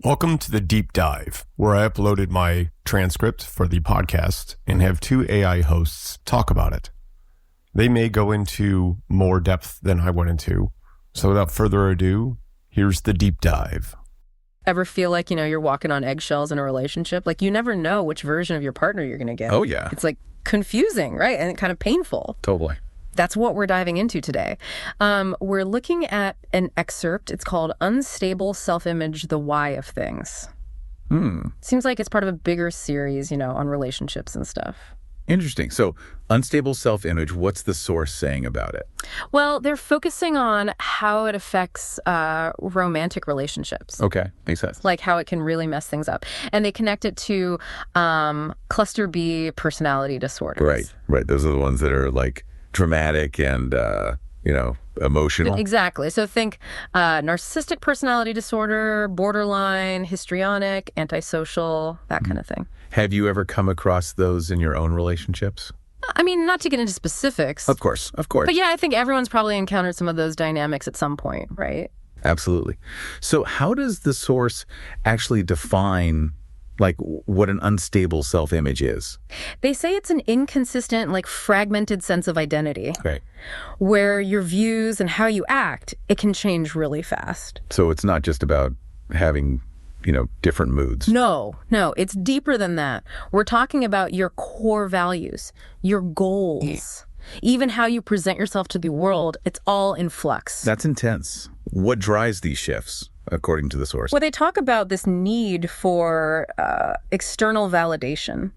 Welcome to the Deep Dive, where I uploaded my transcript for the podcast and have two AI hosts talk about it. They may go into more depth than I went into. So without further ado, here's the Deep Dive. Ever feel like, you're walking on eggshells in a relationship? Like, you never know which version of your partner you're going to get. Oh, yeah. It's like confusing, right? And kind of painful. Totally. That's what we're diving into today. We're looking at an excerpt. It's called Unstable Self-Image, The Why of Things. Seems like it's part of a bigger series, on relationships and stuff. Interesting. So unstable self-image, what's the source saying about it? Well, they're focusing on how it affects romantic relationships. Okay. Makes sense. Like how it can really mess things up. And they connect it to cluster B personality disorders. Right. Those are the ones that are like dramatic and, emotional. Exactly. So think narcissistic personality disorder, borderline, histrionic, antisocial, that kind of thing. Have you ever come across those in your own relationships? I mean, not to get into specifics. Of course. But yeah, I think everyone's probably encountered some of those dynamics at some point, right? Absolutely. So how does the source actually define what an unstable self-image is? They say it's an inconsistent, fragmented sense of identity. Right. Where your views and how you act, it can change really fast. So it's not just about having, different moods. No, it's deeper than that. We're talking about your core values, your goals, even how you present yourself to the world. It's all in flux. That's intense. What drives these shifts, according to the source? Well, they talk about this need for external validation,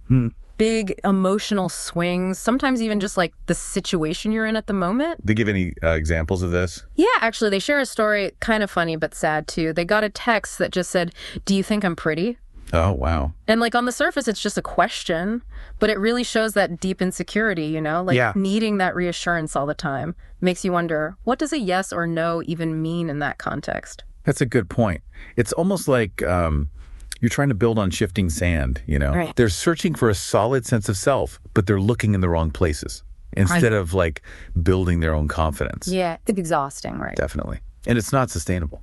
big emotional swings, sometimes even just like the situation you're in at the moment. They give any examples of this? Yeah, actually, they share a story, kind of funny but sad too. They got a text that just said, "Do you think I'm pretty?" Oh, wow. And on the surface, it's just a question, but it really shows that deep insecurity, needing that reassurance all the time. Makes you wonder, what does a yes or no even mean in that context? That's a good point. It's almost like you're trying to build on shifting sand, Right. They're searching for a solid sense of self, but they're looking in the wrong places instead of building their own confidence. Yeah, it's exhausting, right? Definitely. And it's not sustainable.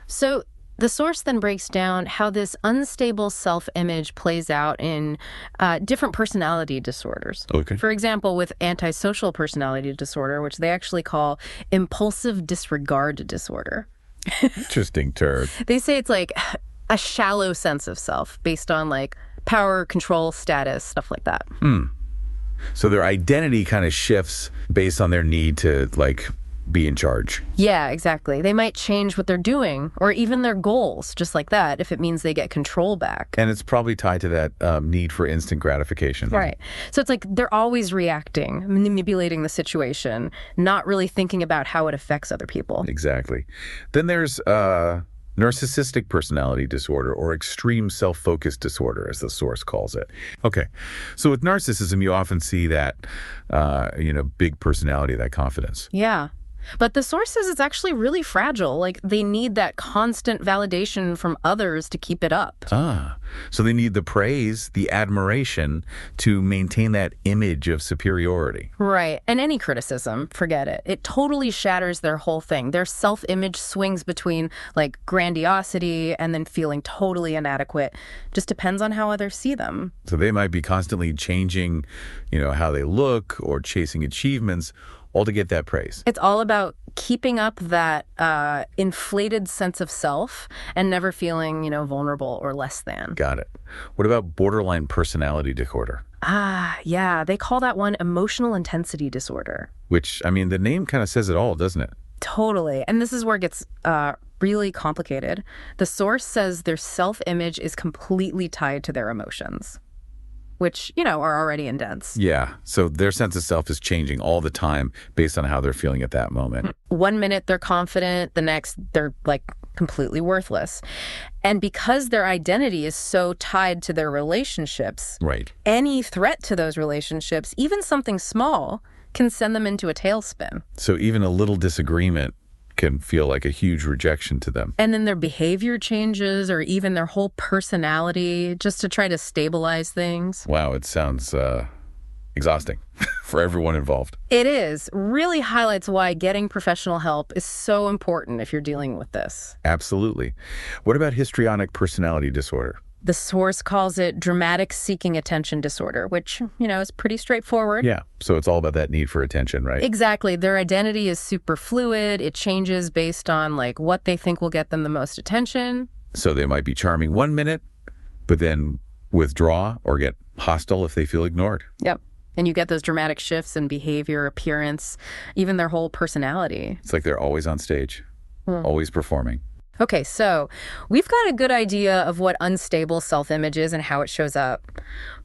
So the source then breaks down how this unstable self-image plays out in different personality disorders. Okay. For example, with antisocial personality disorder, which they actually call impulsive disregard disorder. Interesting term. They say it's like a shallow sense of self based on power, control, status, stuff like that. So their identity kind of shifts based on their need to be in charge. Yeah, exactly. They might change what they're doing or even their goals, just like that, if it means they get control back. And it's probably tied to that need for instant gratification. Right. So it's they're always reacting, manipulating the situation, not really thinking about how it affects other people. Exactly. Then there's narcissistic personality disorder, or extreme self-focused disorder, as the source calls it. Okay. So with narcissism, you often see that, big personality, that confidence. Yeah. But the source says it's actually really fragile. They need that constant validation from others to keep it up. So they need the praise, the admiration to maintain that image of superiority. Right. And any criticism, forget it. It totally shatters their whole thing. Their self-image swings between grandiosity and then feeling totally inadequate. Just depends on how others see them. So they might be constantly changing, how they look or chasing achievements, all to get that praise. It's all about keeping up that inflated sense of self and never feeling, vulnerable or less than. Got it. What about borderline personality disorder? Yeah. They call that one emotional intensity disorder. Which, the name kind of says it all, doesn't it? Totally. And this is where it gets really complicated. The source says their self-image is completely tied to their emotions, which, are already intense. Yeah. So their sense of self is changing all the time based on how they're feeling at that moment. 1 minute they're confident, the next they're completely worthless. And because their identity is so tied to their relationships, right, any threat to those relationships, even something small, can send them into a tailspin. So even a little disagreement can feel like a huge rejection to them. And then their behavior changes, or even their whole personality, just to try to stabilize things. Wow, it sounds exhausting for everyone involved. It is. Really highlights why getting professional help is so important if you're dealing with this. Absolutely. What about histrionic personality disorder? The source calls it dramatic seeking attention disorder, which, is pretty straightforward. Yeah. So it's all about that need for attention, right? Exactly. Their identity is super fluid. It changes based on what they think will get them the most attention. So they might be charming 1 minute, but then withdraw or get hostile if they feel ignored. Yep. And you get those dramatic shifts in behavior, appearance, even their whole personality. It's like they're always on stage, always performing. Okay, so we've got a good idea of what unstable self-image is and how it shows up.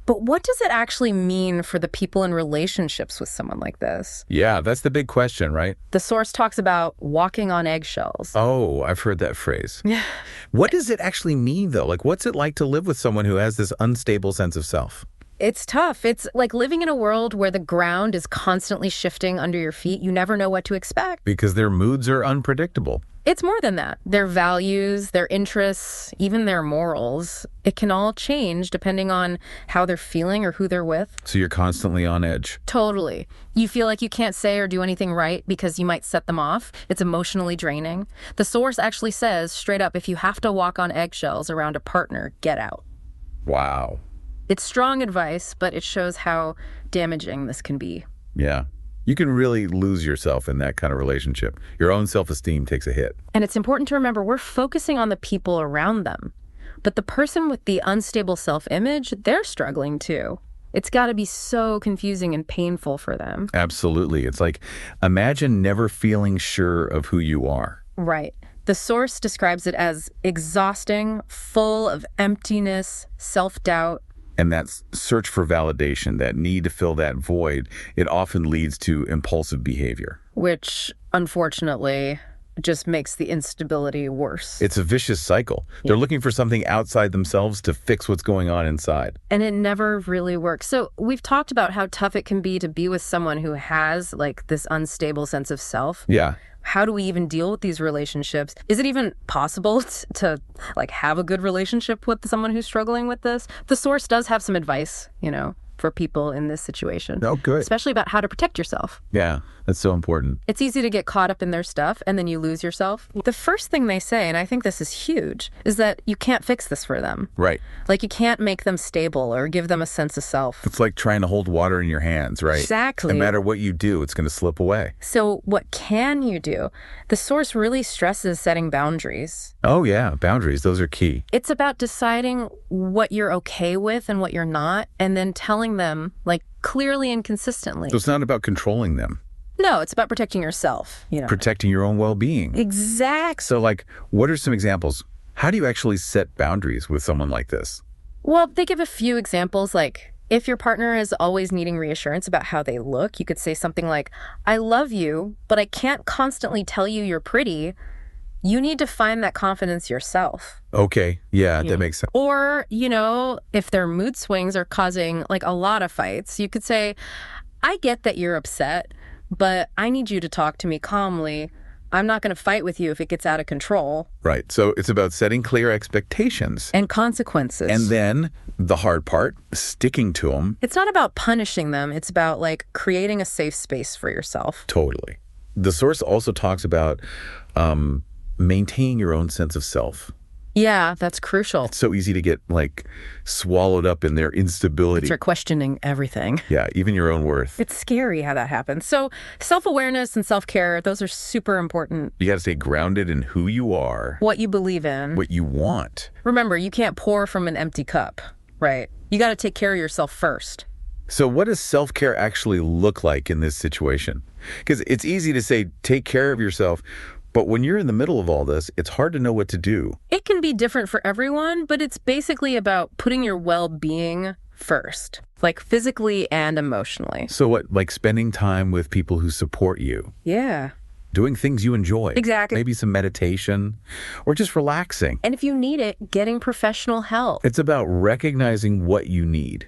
But what does it actually mean for the people in relationships with someone like this? Yeah, that's the big question, right? The source talks about walking on eggshells. Oh, I've heard that phrase. Yeah. What does it actually mean, though? What's it like to live with someone who has this unstable sense of self? It's tough. It's like living in a world where the ground is constantly shifting under your feet. You never know what to expect. Because their moods are unpredictable. It's more than that. Their values, their interests, even their morals, it can all change depending on how they're feeling or who they're with. So you're constantly on edge. Totally. You feel like you can't say or do anything right because you might set them off. It's emotionally draining. The source actually says straight up, if you have to walk on eggshells around a partner, get out. Wow. It's strong advice, but it shows how damaging this can be. Yeah. You can really lose yourself in that kind of relationship. Your own self-esteem takes a hit. And it's important to remember we're focusing on the people around them. But the person with the unstable self-image, they're struggling too. It's got to be so confusing and painful for them. Absolutely. It's like, imagine never feeling sure of who you are. Right. The source describes it as exhausting, full of emptiness, self-doubt. And that search for validation, that need to fill that void, it often leads to impulsive behavior. Which, unfortunately, just makes the instability worse. It's a vicious cycle. Yeah. They're looking for something outside themselves to fix what's going on inside. And it never really works. So we've talked about how tough it can be to be with someone who has this unstable sense of self. Yeah. How do we even deal with these relationships? Is it even possible to have a good relationship with someone who's struggling with this? The source does have some advice, for people in this situation. Oh, good. Especially about how to protect yourself. Yeah, that's so important. It's easy to get caught up in their stuff and then you lose yourself. The first thing they say, and I think this is huge, is that you can't fix this for them. Right. You can't make them stable or give them a sense of self. It's like trying to hold water in your hands, right? Exactly. No matter what you do, it's going to slip away. So what can you do? The source really stresses setting boundaries. Oh, yeah. Boundaries. Those are key. It's about deciding what you're okay with and what you're not, and then telling them clearly and consistently. So it's not about controlling them. No, it's about protecting yourself. Protecting your own well-being. Exactly. So what are some examples? How do you actually set boundaries with someone like this? Well, they give a few examples, if your partner is always needing reassurance about how they look, you could say something like, I love you, but I can't constantly tell you you're pretty. You need to find that confidence yourself. Okay. Yeah, that makes sense. Or, if their mood swings are causing a lot of fights, you could say, I get that you're upset, but I need you to talk to me calmly. I'm not going to fight with you if it gets out of control. Right. So it's about setting clear expectations. And consequences. And then the hard part, sticking to them. It's not about punishing them. It's about creating a safe space for yourself. Totally. The source also talks about maintaining your own sense of self. Yeah, that's crucial. It's so easy to get swallowed up in their instability. Start questioning everything. Yeah, even your own worth. It's scary how that happens. So self-awareness and self-care, those are super important. You got to stay grounded in who you are. What you believe in. What you want. Remember, you can't pour from an empty cup, right? You got to take care of yourself first. So what does self-care actually look like in this situation? Because it's easy to say, take care of yourself. But when you're in the middle of all this, it's hard to know what to do. It can be different for everyone, but it's basically about putting your well-being first, physically and emotionally. So what, spending time with people who support you? Yeah. Doing things you enjoy. Exactly. Maybe some meditation or just relaxing. And if you need it, getting professional help. It's about recognizing what you need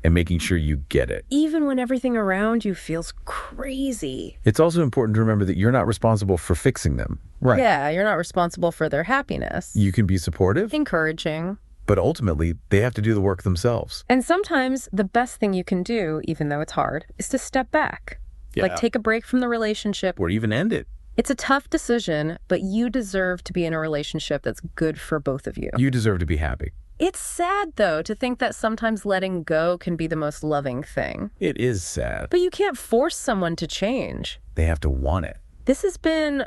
and making sure you get it. Even when everything around you feels crazy. It's also important to remember that you're not responsible for fixing them. Right. Yeah, you're not responsible for their happiness. You can be supportive. Encouraging. But ultimately, they have to do the work themselves. And sometimes the best thing you can do, even though it's hard, is to step back. Like take a break from the relationship. Or even end it. It's a tough decision, but you deserve to be in a relationship that's good for both of you. You deserve to be happy. It's sad, though, to think that sometimes letting go can be the most loving thing. It is sad. But you can't force someone to change. They have to want it. This has been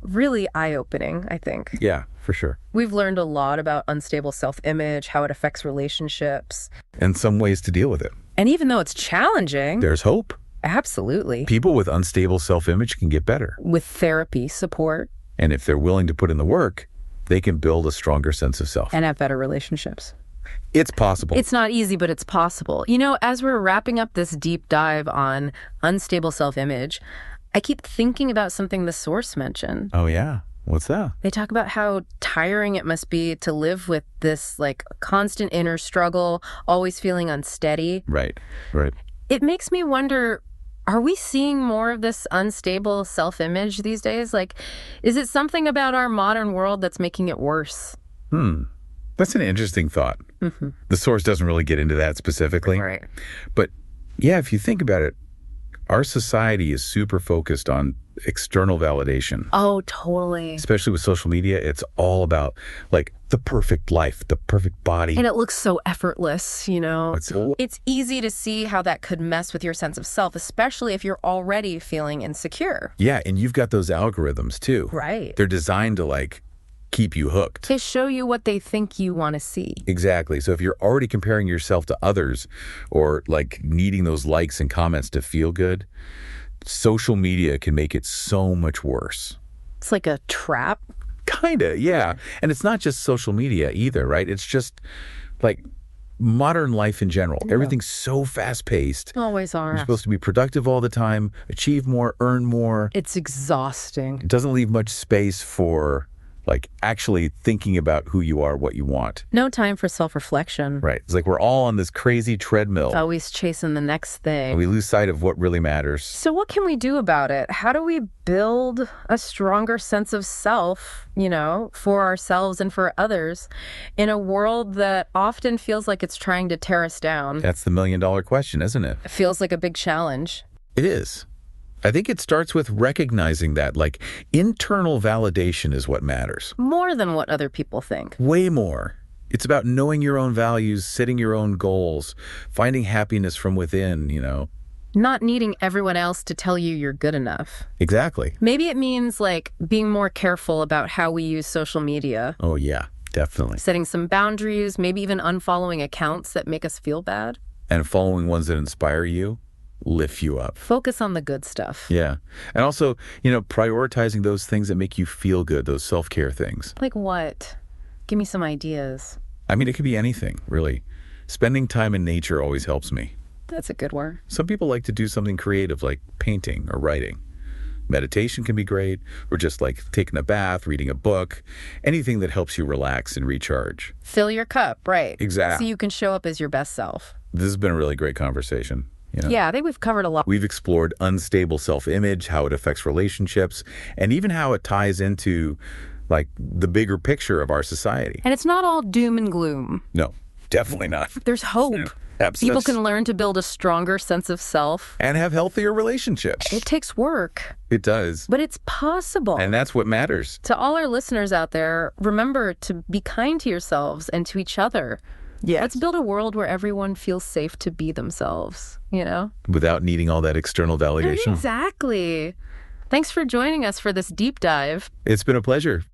really eye-opening, I think. Yeah, for sure. We've learned a lot about unstable self-image, how it affects relationships. And some ways to deal with it. And even though it's challenging... There's hope. Absolutely. People with unstable self-image can get better. With therapy support. And if they're willing to put in the work, they can build a stronger sense of self. And have better relationships. It's possible. It's not easy, but it's possible. You know, as we're wrapping up this deep dive on unstable self-image, I keep thinking about something the source mentioned. Oh, yeah. What's that? They talk about how tiring it must be to live with this, like, constant inner struggle, always feeling unsteady. Right. It makes me wonder, are we seeing more of this unstable self-image these days? Like, is it something about our modern world that's making it worse? That's an interesting thought. Mm-hmm. The source doesn't really get into that specifically. Right. But yeah, if you think about it, our society is super focused on external validation. Oh, totally. Especially with social media, it's all about like the perfect life, the perfect body. And it looks so effortless, you know? It's easy to see how that could mess with your sense of self, especially if you're already feeling insecure. Yeah, and you've got those algorithms too. Right. They're designed to like keep you hooked. They show you what they think you want to see. Exactly. So if you're already comparing yourself to others or like needing those likes and comments to feel good, social media can make it so much worse. It's like a trap. Kinda, yeah. And it's not just social media either, right? It's just like modern life in general. Yeah. Everything's so fast-paced. Always are. You're supposed to be productive all the time, achieve more, earn more. It's exhausting. It doesn't leave much space for like actually thinking about who you are, what you want. No time for self-reflection. Right. It's like we're all on this crazy treadmill. Always chasing the next thing. And we lose sight of what really matters. So what can we do about it? How do we build a stronger sense of self, you know, for ourselves and for others in a world that often feels like it's trying to tear us down? That's the million-dollar question, isn't it? It feels like a big challenge. It is. I think it starts with recognizing that, like, internal validation is what matters. More than what other people think. Way more. It's about knowing your own values, setting your own goals, finding happiness from within, you know. Not needing everyone else to tell you you're good enough. Exactly. Maybe it means, like, being more careful about how we use social media. Oh, yeah, definitely. Setting some boundaries, maybe even unfollowing accounts that make us feel bad. And following ones that inspire you. Lift you up. Focus on the good stuff. Yeah. And also, you know, prioritizing those things that make you feel good, those self-care things. Like what? Give me some ideas. I mean, it could be anything, really. Spending time in nature always helps me. That's a good one. Some people like to do something creative like painting or writing. Meditation can be great, or just like taking a bath, reading a book, anything that helps you relax and recharge. Fill your cup, right. Exactly. So you can show up as your best self. This has been a really great conversation. You know? Yeah, I think we've covered a lot. We've explored unstable self-image, how it affects relationships, and even how it ties into like the bigger picture of our society. And it's not all doom and gloom. No, definitely not. There's hope. Absolutely. People can learn to build a stronger sense of self. And have healthier relationships. It takes work. It does. But it's possible. And that's what matters. To all our listeners out there, remember to be kind to yourselves and to each other. Yes. Let's build a world where everyone feels safe to be themselves, you know? Without needing all that external validation. Exactly. Thanks for joining us for this deep dive. It's been a pleasure.